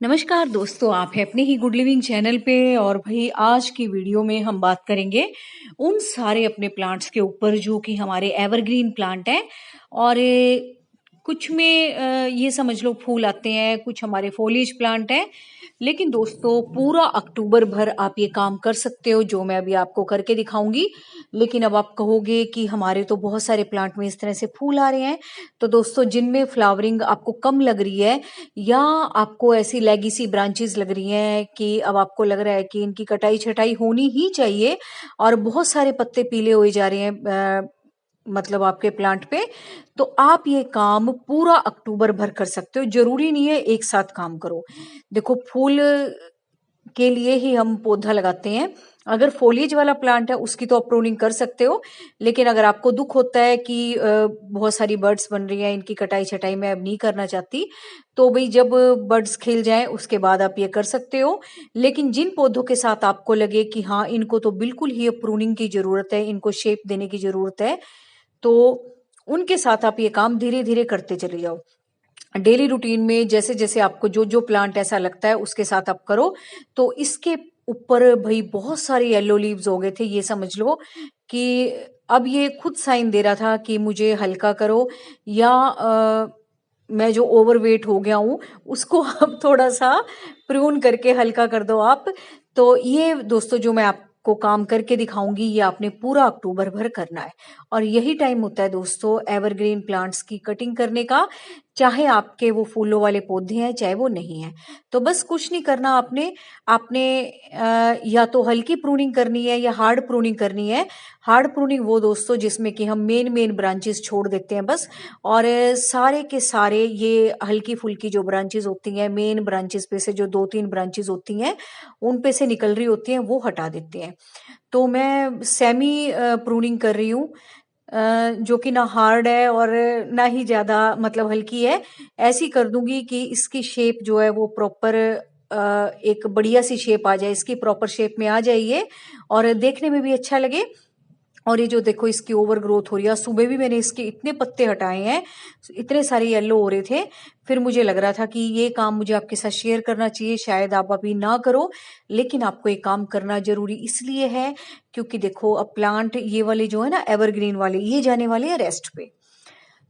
नमस्कार दोस्तों, आप हैं अपने ही गुड लिविंग चैनल पे। और भाई आज की वीडियो में हम बात करेंगे उन सारे अपने प्लांट्स के ऊपर जो कि हमारे एवरग्रीन प्लांट हैं। और कुछ में ये समझ लो फूल आते हैं, कुछ हमारे फॉलिएज प्लांट हैं। लेकिन दोस्तों पूरा अक्टूबर भर आप ये काम कर सकते हो जो मैं अभी आपको करके दिखाऊंगी। लेकिन अब आप कहोगे कि हमारे तो बहुत सारे प्लांट में इस तरह से फूल आ रहे हैं। तो दोस्तों जिनमें फ्लावरिंग आपको कम लग रही है या आपको ऐसी लेगेसी ब्रांचेस लग रही हैं कि अब आपको लग रहा है कि इनकी कटाई छटाई होनी ही चाहिए और बहुत सारे पत्ते पीले हुए जा रहे हैं मतलब आपके प्लांट पे, तो आप ये काम पूरा अक्टूबर भर कर सकते हो। जरूरी नहीं है एक साथ काम करो। देखो फूल के लिए ही हम पौधा लगाते हैं। अगर फॉलिएज वाला प्लांट है उसकी तो आप प्रूनिंग कर सकते हो। लेकिन अगर आपको दुख होता है कि बहुत सारी बर्ड्स बन रही हैं, इनकी कटाई छटाई मैं अब नहीं करना चाहती, तो भाई जब बर्ड्स खिल जाएं उसके बाद आप ये कर सकते हो। लेकिन जिन पौधों के साथ आपको लगे कि हाँ इनको तो बिल्कुल ही प्रूनिंग की जरूरत है, इनको शेप देने की जरूरत है, तो उनके साथ आप ये काम धीरे धीरे करते चले जाओ। डेली रूटीन में जैसे जैसे आपको जो जो प्लांट ऐसा लगता है उसके साथ आप करो। तो इसके ऊपर भाई बहुत सारे येलो लीव्स हो गए थे, ये समझ लो कि अब ये खुद साइन दे रहा था कि मुझे हल्का करो या मैं जो ओवरवेट हो गया हूँ उसको अब थोड़ा सा प्रून करके हल्का कर दो आप। तो ये दोस्तों जो मैं आपको काम करके दिखाऊंगी ये आपने पूरा अक्टूबर भर करना है। और यही टाइम होता है दोस्तों एवरग्रीन प्लांट्स की कटिंग करने का, चाहे आपके वो फूलों वाले पौधे हैं चाहे वो नहीं है। तो बस कुछ नहीं करना आपने आपने या तो हल्की प्रूनिंग करनी है या हार्ड प्रूनिंग करनी है। हार्ड प्रूनिंग वो दोस्तों जिसमें कि हम मेन मेन ब्रांचेस छोड़ देते हैं बस, और सारे के सारे ये हल्की फुल्की जो ब्रांचेस होती हैं, मेन ब्रांचेस पे से जो दो तीन ब्रांचेस होती हैं उन पे से निकल रही होती हैं वो हटा देते हैं। तो मैं सेमी प्रूनिंग कर रही हूँ, जो कि ना हार्ड है और ना ही ज्यादा मतलब हल्की है। ऐसी कर दूंगी कि इसकी शेप जो है वो प्रॉपर एक बढ़िया सी शेप आ जाए, इसकी प्रॉपर शेप में आ जाए ये, और देखने में भी अच्छा लगे। और ये जो देखो इसकी ओवर ग्रोथ हो रही है, सुबह भी मैंने इसके इतने पत्ते हटाए हैं, इतने सारे येलो हो रहे थे। फिर मुझे लग रहा था कि ये काम मुझे आपके साथ शेयर करना चाहिए, शायद आप अभी ना करो लेकिन आपको ये काम करना जरूरी इसलिए है क्योंकि देखो अब प्लांट ये वाले जो है ना एवरग्रीन वाले, ये जाने वाले हैं रेस्ट पे।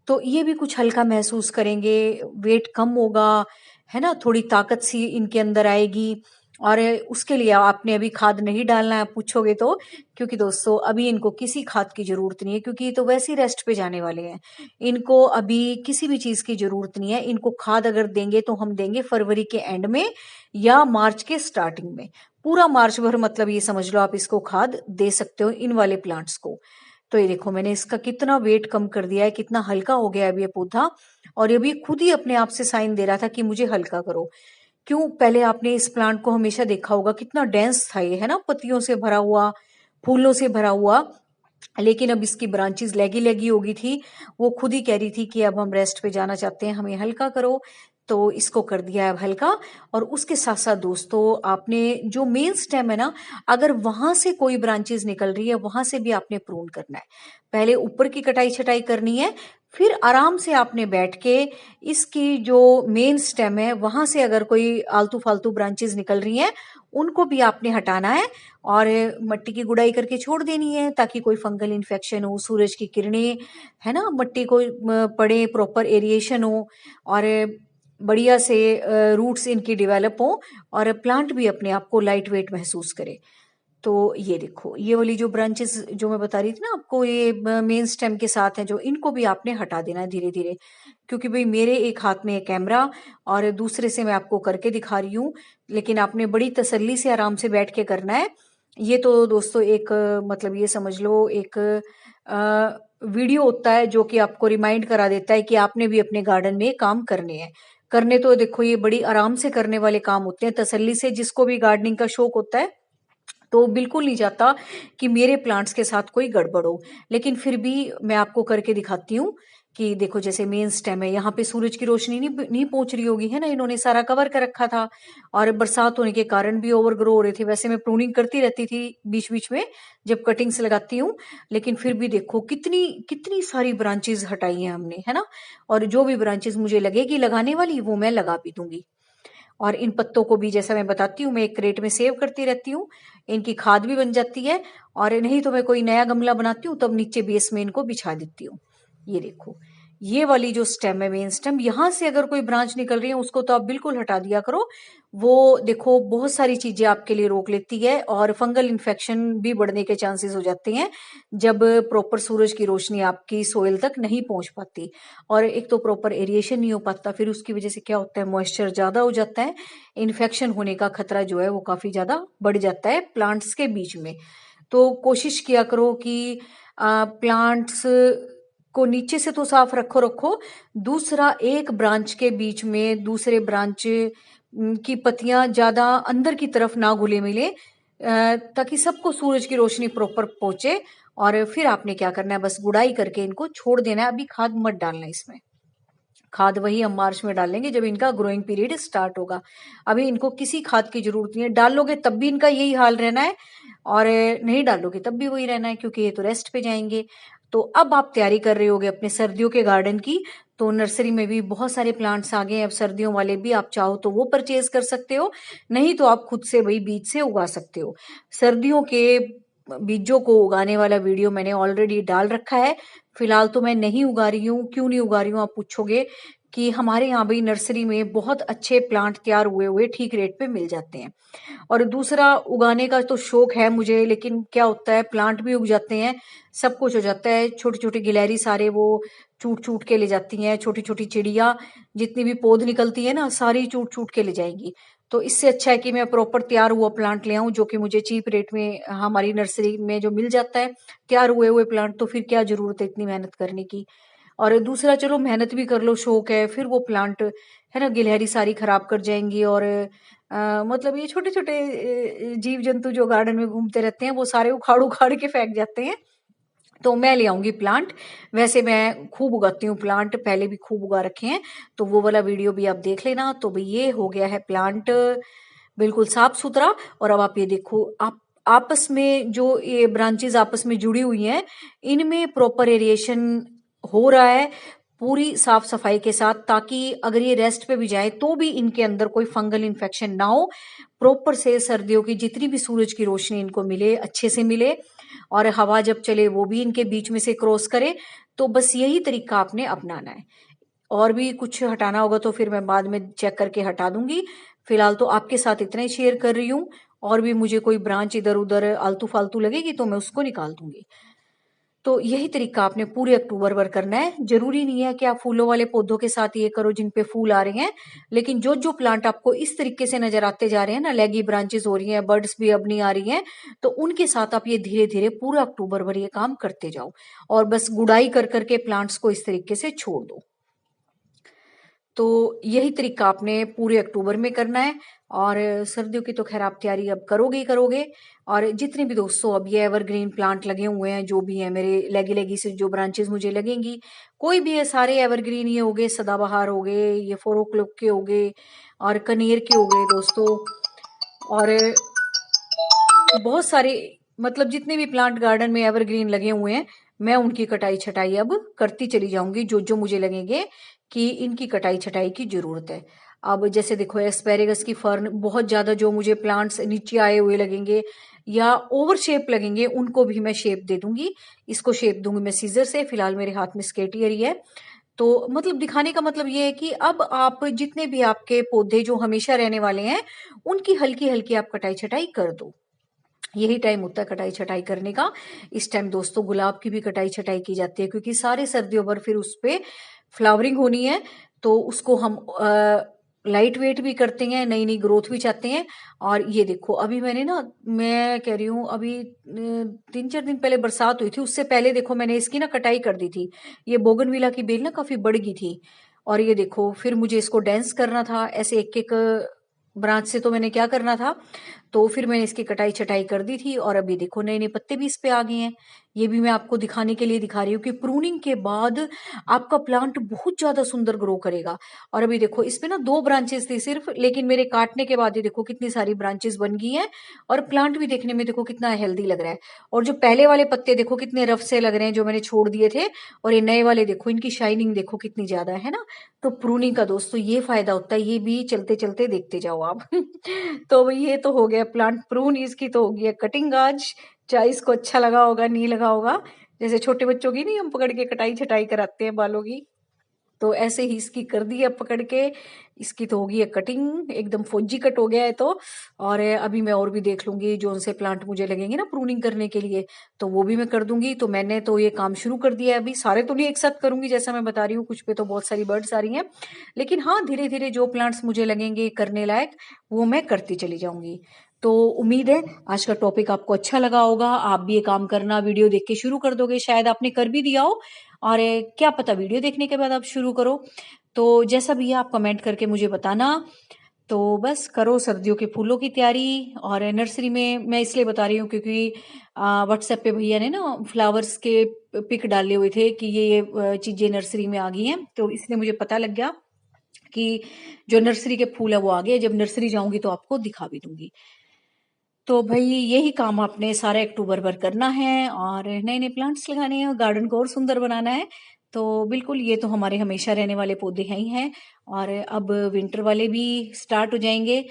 तो ये भी कुछ हल्का महसूस करेंगे, वेट कम होगा, है ना, थोड़ी ताकत सी इनके अंदर आएगी। और उसके लिए आपने अभी खाद नहीं डालना है, आप पूछोगे तो, क्योंकि दोस्तों अभी इनको किसी खाद की जरूरत नहीं है क्योंकि ये तो वैसे ही रेस्ट पे जाने वाले हैं। इनको अभी किसी भी चीज की जरूरत नहीं है। इनको खाद अगर देंगे तो हम देंगे फरवरी के एंड में या मार्च के स्टार्टिंग में। पूरा मार्च भर मतलब ये समझ लो आप इसको खाद दे सकते हो इन वाले प्लांट्स को। तो ये देखो मैंने इसका कितना वेट कम कर दिया है, कितना हल्का हो गया है अब ये पौधा। और ये भी खुद ही अपने आप से साइन दे रहा था कि मुझे हल्का करो। क्यों, पहले आपने इस प्लांट को हमेशा देखा होगा कितना डेंस था ये, है ना, पत्तियों से भरा हुआ, फूलों से भरा हुआ। लेकिन अब इसकी ब्रांचेस लगी लगी हो गई थी। वो खुद ही कह रही थी कि अब हम रेस्ट पे जाना चाहते हैं, हमें हल्का करो। तो इसको कर दिया है अब हल्का। और उसके साथ साथ दोस्तों आपने जो मेन स्टेम है ना, अगर वहां से कोई ब्रांचेस निकल रही है वहां से भी आपने प्रून करना है। पहले ऊपर की कटाई छटाई करनी है, फिर आराम से आपने बैठ के इसकी जो मेन स्टेम है वहां से अगर कोई आलतू फालतू ब्रांचेस निकल रही हैं उनको भी आपने हटाना है। और मट्टी की गुड़ाई करके छोड़ देनी है ताकि कोई फंगल इन्फेक्शन हो, सूरज की किरणें, है ना, मट्टी को पड़े, प्रॉपर एरिएशन हो, और बढ़िया से रूट्स इनकी डेवलप हो, और प्लांट भी अपने आप को लाइट वेट महसूस करे। तो ये देखो ये वाली जो ब्रांचेस जो मैं बता रही थी ना आपको, ये मेन स्टेम के साथ है जो, इनको भी आपने हटा देना है धीरे धीरे। क्योंकि भाई मेरे एक हाथ में है कैमरा और दूसरे से मैं आपको करके दिखा रही हूँ, लेकिन आपने बड़ी तसल्ली से आराम से बैठ के करना है। ये तो दोस्तों एक मतलब ये समझ लो एक वीडियो होता है जो कि आपको रिमाइंड करा देता है कि आपने भी अपने गार्डन में काम करने हैं। करने तो देखो ये बड़ी आराम से करने वाले काम होते हैं, तसल्ली से, जिसको भी गार्डनिंग का शौक होता है तो बिल्कुल नहीं चाहता कि मेरे प्लांट्स के साथ कोई गड़बड़ हो। लेकिन फिर भी मैं आपको करके दिखाती हूँ कि देखो जैसे मेन स्टेम है, यहाँ पे सूरज की रोशनी नहीं पहुंच रही होगी, है ना, इन्होंने सारा कवर कर रखा था और बरसात होने के कारण भी ओवर ग्रो हो रहे थे। वैसे मैं प्रूनिंग करती रहती थी बीच बीच में जब कटिंग्स लगाती हूँ, लेकिन फिर भी देखो कितनी कितनी सारी ब्रांचेस हटाई हैं हमने, है ना। और जो भी ब्रांचेस मुझे लगेगी लगाने वाली वो मैं लगा भी दूंगी। और इन पत्तों को भी जैसा मैं बताती हूँ, मैं एक क्रेट में सेव करती रहती हूँ। इनकी खाद भी बन जाती है, और नहीं तो मैं कोई नया गमला बनाती हूँ तब नीचे बेस में इनको बिछा देती हूँ। ये देखो, ये वाली जो स्टेम है, मेन स्टेम, यहाँ से अगर कोई ब्रांच निकल रही है उसको तो आप बिल्कुल हटा दिया करो। वो देखो बहुत सारी चीजें आपके लिए रोक लेती है, और फंगल इन्फेक्शन भी बढ़ने के चांसेस हो जाते हैं जब प्रॉपर सूरज की रोशनी आपकी सोइल तक नहीं पहुंच पाती। और एक तो प्रॉपर एरिएशन नहीं हो पाता, फिर उसकी वजह से क्या होता है, मॉइस्चर ज्यादा हो जाता है, इन्फेक्शन होने का खतरा जो है वो काफी ज्यादा बढ़ जाता है प्लांट्स के बीच में। तो कोशिश किया करो कि प्लांट्स को नीचे से तो साफ रखो रखो, दूसरा एक ब्रांच के बीच में दूसरे ब्रांच की पत्तियां ज्यादा अंदर की तरफ ना घुले मिले, ताकि सबको सूरज की रोशनी प्रॉपर पहुंचे। और फिर आपने क्या करना है, बस गुड़ाई करके इनको छोड़ देना है। अभी खाद मत डालना इसमें, खाद वही हम मार्च में डालेंगे जब इनका ग्रोइंग पीरियड स्टार्ट होगा। अभी इनको किसी खाद की जरूरत नहीं है, डालोगे तब भी इनका यही हाल रहना है, और नहीं डालोगे तब भी वही रहना है, क्योंकि ये तो रेस्ट पे जाएंगे। तो अब आप तैयारी कर रहे होगे अपने सर्दियों के गार्डन की, तो नर्सरी में भी बहुत सारे प्लांट्स आ गए हैं अब सर्दियों वाले भी, आप चाहो तो वो परचेज कर सकते हो, नहीं तो आप खुद से वही बीज से उगा सकते हो। सर्दियों के बीजों को उगाने वाला वीडियो मैंने ऑलरेडी डाल रखा है। फिलहाल तो मैं नहीं उगा रही हूँ, क्यों नहीं उगा रही हूँ आप पूछोगे, कि हमारे यहाँ भी नर्सरी में बहुत अच्छे प्लांट तैयार हुए हुए ठीक रेट पे मिल जाते हैं। और दूसरा, उगाने का तो शौक है मुझे, लेकिन क्या होता है, प्लांट भी उग जाते हैं, सब कुछ हो जाता है, छोटी छोटी गिलहरी सारे वो चूट चूट के ले जाती हैं, छोटी छोटी चिड़िया जितनी भी पौध निकलती है ना, सारी चूट चूट के ले जाएंगी। तो इससे अच्छा है कि मैं प्रॉपर तैयार हुआ प्लांट ले आऊं, जो कि मुझे चीप रेट में हमारी नर्सरी में जो मिल जाता है तैयार हुए हुए प्लांट, तो फिर क्या जरूरत है इतनी मेहनत करने की। और दूसरा, चलो मेहनत भी कर लो, शौक है, फिर वो प्लांट है ना गिलहरी सारी खराब कर जाएंगी, और मतलब ये छोटे छोटे जीव जंतु जो गार्डन में घूमते रहते हैं वो सारे उखाड़ उखाड़ के फेंक जाते हैं। तो मैं ले आऊंगी प्लांट। वैसे मैं खूब उगाती हूँ प्लांट, पहले भी खूब उगा रखे हैं, तो वो वाला वीडियो भी आप देख लेना। तो भाई ये हो गया है प्लांट बिल्कुल साफ सुथरा। और अब आप ये देखो, आप आपस में जो ये ब्रांचेस आपस में जुड़ी हुई हैं, इनमें प्रॉपर एरिएशन हो रहा है पूरी साफ सफाई के साथ, ताकि अगर ये रेस्ट पे भी जाए तो भी इनके अंदर कोई फंगल इन्फेक्शन ना हो। प्रॉपर से सर्दियों की जितनी भी सूरज की रोशनी इनको मिले, अच्छे से मिले, और हवा जब चले वो भी इनके बीच में से क्रॉस करे। तो बस यही तरीका आपने अपनाना है। और भी कुछ हटाना होगा तो फिर मैं बाद में चेक करके हटा दूंगी। फिलहाल तो आपके साथ इतना ही शेयर कर रही हूँ, और भी मुझे कोई ब्रांच इधर उधर आलतू फालतू लगेगी तो मैं उसको निकाल दूंगी। तो यही तरीका आपने पूरे अक्टूबर भर करना है। जरूरी नहीं है कि आप फूलों वाले पौधों के साथ ये करो जिन पे फूल आ रहे हैं, लेकिन जो जो प्लांट आपको इस तरीके से नजर आते जा रहे हैं ना, लेगी ब्रांचेस हो रही हैं, बर्ड्स भी अब नहीं आ रही हैं, तो उनके साथ आप ये धीरे धीरे पूरा अक्टूबर भर ये काम करते जाओ, और बस गुड़ाई कर करके प्लांट्स को इस तरीके से छोड़ दो। तो यही तरीका आपने पूरे अक्टूबर में करना है। और सर्दियों की तो खैर आप तैयारी अब करोगे ही करोगे। और जितने भी दोस्तों अब ये एवरग्रीन प्लांट लगे हुए हैं, जो भी है मेरे लेगी लेगी से जो ब्रांचेस मुझे लगेंगी, कोई भी है, सारे एवरग्रीन ये हो गए, सदाबहार हो गए, ये 4 o'clock के हो गए, और कनेर के हो गए दोस्तों, और बहुत सारे, मतलब जितने भी प्लांट गार्डन में एवरग्रीन लगे हुए हैं, मैं उनकी कटाई छटाई अब करती चली जाऊंगी, जो जो मुझे लगेंगे कि इनकी कटाई छटाई की जरूरत है। अब जैसे देखो, एस्पेरेगस की फर्न बहुत ज्यादा जो मुझे प्लांट्स नीचे आए हुए लगेंगे या ओवर शेप लगेंगे, उनको भी मैं शेप दे दूंगी। इसको शेप दूंगी मैं सीजर से। फिलहाल मेरे हाथ में स्केटियरी है। तो मतलब दिखाने का मतलब ये है कि अब आप जितने भी आपके पौधे जो हमेशा रहने वाले हैं, उनकी हल्की हल्की आप कटाई छटाई कर दो। यही टाइम होता है कटाई छटाई करने का। इस टाइम दोस्तों गुलाब की भी कटाई छटाई की जाती है, क्योंकि सारे सर्दियों भर फिर उस पे फ्लावरिंग होनी है, तो उसको हम लाइट वेट भी करते हैं, नई नई ग्रोथ भी चाहते हैं। और ये देखो, अभी मैंने ना, मैं कह रही हूँ अभी 3-4 दिन पहले बरसात हुई थी, उससे पहले देखो मैंने इसकी ना कटाई कर दी थी। ये बोगनविला की बेल ना काफी बढ़ गई थी, और ये देखो फिर मुझे इसको डेंस करना था ऐसे एक एक ब्रांच से। तो मैंने क्या करना था, तो फिर मैंने इसकी कटाई छटाई कर दी थी और अभी देखो नए नए पत्ते भी इस पे आ गए हैं। ये भी मैं आपको दिखाने के लिए दिखा रही हूँ कि प्रूनिंग के बाद आपका प्लांट बहुत ज्यादा सुंदर ग्रो करेगा। और अभी देखो इस पे ना 2 ब्रांचेस थी सिर्फ, लेकिन मेरे काटने के बाद ये देखो कितनी सारी ब्रांचेस बन गई हैं और प्लांट भी देखने में देखो कितना हेल्दी लग रहा है। और जो पहले वाले पत्ते देखो कितने रफ से लग रहे हैं जो मैंने छोड़ दिए थे, और ये नए वाले देखो इनकी शाइनिंग देखो कितनी ज्यादा है ना। तो प्रूनिंग का दोस्तों ये फायदा होता है, ये भी चलते चलते देखते जाओ आप। तो ये तो हो गया प्लांट प्रून, इसकी तो होगी है कटिंग आज। चाहे इसको अच्छा लगा होगा नहीं लगा होगा, जैसे छोटे बच्चों की नहीं हम पकड़ के कटाई छटाई कराते हैं बालों की, तो ऐसे ही इसकी कर दी है पकड़ के। इसकी तो होगी है कटिंग, एकदम फौजी कट हो गया है तो। और अभी मैं और भी देख लूंगी जो उनसे प्लांट मुझे लगेंगे ना प्रूनिंग करने के लिए, तो वो भी मैं कर दूंगी। तो मैंने तो ये काम शुरू कर दिया है, अभी सारे तो नहीं एक साथ करूंगी जैसा मैं बता रही हूँ, कुछ पे तो बहुत सारी बर्ड्स आ रही हैं, लेकिन हाँ धीरे धीरे जो प्लांट्स मुझे लगेंगे करने लायक वो मैं करती चली जाऊंगी। तो उम्मीद है आज का टॉपिक आपको अच्छा लगा होगा, आप भी ये काम करना वीडियो देख के शुरू कर दोगे, शायद आपने कर भी दिया हो, और क्या पता वीडियो देखने के बाद आप शुरू करो। तो जैसा भी है आप कमेंट करके मुझे बताना। तो बस करो सर्दियों के फूलों की तैयारी। और नर्सरी में मैं इसलिए बता रही हूँ क्योंकि व्हाट्सएप पे भैया ने ना फ्लावर्स के पिक डाले हुए थे कि ये चीजें नर्सरी में आ गई हैं, तो इसलिए मुझे पता लग गया कि जो नर्सरी के फूल है वो आ गए। जब नर्सरी जाऊंगी तो आपको दिखा भी दूंगी। तो भाई यही काम आपने सारे अक्टूबर भर करना है और नए नए प्लांट्स लगाने हैं, गार्डन को और सुंदर बनाना है। तो बिल्कुल ये तो हमारे हमेशा रहने वाले पौधे हैं ही हैं, और अब विंटर वाले भी स्टार्ट हो जाएंगे।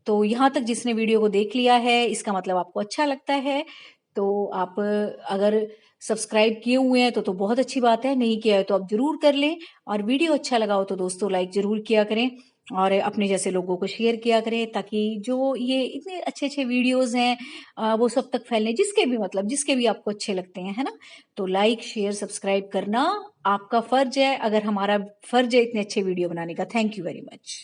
तो यहाँ तक जिसने वीडियो को देख लिया है इसका मतलब आपको अच्छा लगता है। तो आप अगर सब्सक्राइब किए हुए हैं तो बहुत अच्छी बात है, नहीं किया है तो आप जरूर कर लें। और वीडियो अच्छा लगा हो तो दोस्तों लाइक जरूर किया करें और अपने जैसे लोगों को शेयर किया करें, ताकि जो ये इतने अच्छे अच्छे वीडियोस हैं वो सब तक फैलने, जिसके भी मतलब जिसके भी आपको अच्छे लगते हैं, है ना। तो लाइक शेयर सब्सक्राइब करना आपका फर्ज है, अगर हमारा फर्ज है इतने अच्छे वीडियो बनाने का। Thank you very much.